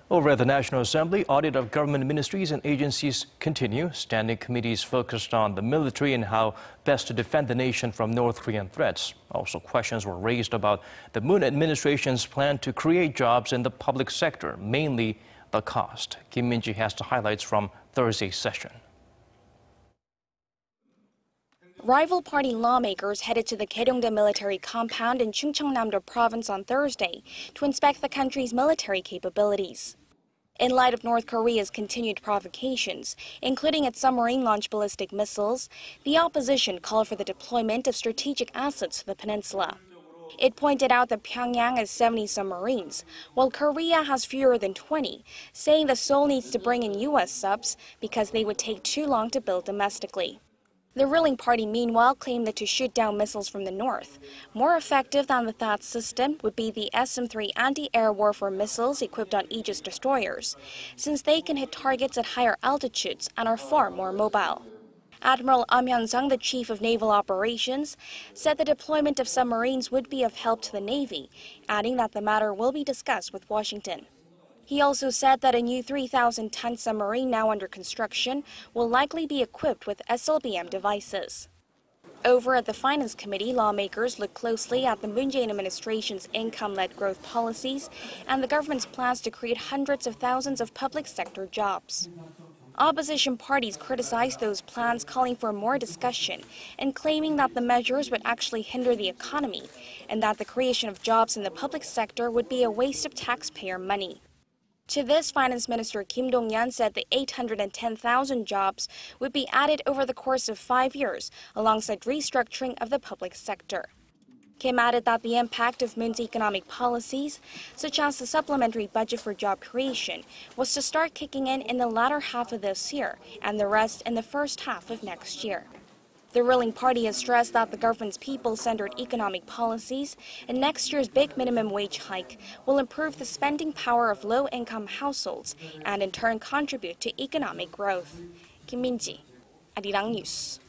Over at the National Assembly, audit of government ministries and agencies continue. Standing committees focused on the military and how best to defend the nation from North Korean threats. Also, questions were raised about the Moon administration's plan to create jobs in the public sector, mainly the cost. Kim Min-ji has the highlights from Thursday's session. Rival party lawmakers headed to the Gyeryongdae military compound in Chungcheongnam-do Province on Thursday to inspect the country's military capabilities. In light of North Korea's continued provocations, including its submarine-launched ballistic missiles, the opposition called for the deployment of strategic assets to the peninsula. It pointed out that Pyongyang has 70 submarines, while Korea has fewer than 20, saying that Seoul needs to bring in U.S. subs because they would take too long to build domestically. The ruling party, meanwhile, claimed that to shoot down missiles from the north, more effective than the THAAD system would be the SM-3 anti-air warfare missiles equipped on Aegis destroyers, since they can hit targets at higher altitudes and are far more mobile. Admiral Am Hyun-sung, the chief of naval operations, said the deployment of submarines would be of help to the Navy, adding that the matter will be discussed with Washington. He also said that a new 3,000-ton submarine now under construction will likely be equipped with SLBM devices. Over at the Finance Committee, lawmakers looked closely at the Moon Jae-in administration's income-led growth policies and the government's plans to create hundreds of thousands of public sector jobs. Opposition parties criticized those plans, calling for more discussion and claiming that the measures would actually hinder the economy and that the creation of jobs in the public sector would be a waste of taxpayer money. To this, Finance Minister Kim Dong-yeon said the 810,000 jobs would be added over the course of 5 years, alongside restructuring of the public sector. Kim added that the impact of Moon's economic policies, such as the supplementary budget for job creation, was to start kicking in the latter half of this year and the rest in the first half of next year. The ruling party has stressed that the government's people-centered economic policies and next year's big minimum wage hike will improve the spending power of low-income households and in turn contribute to economic growth. Kim Min-ji, Arirang News.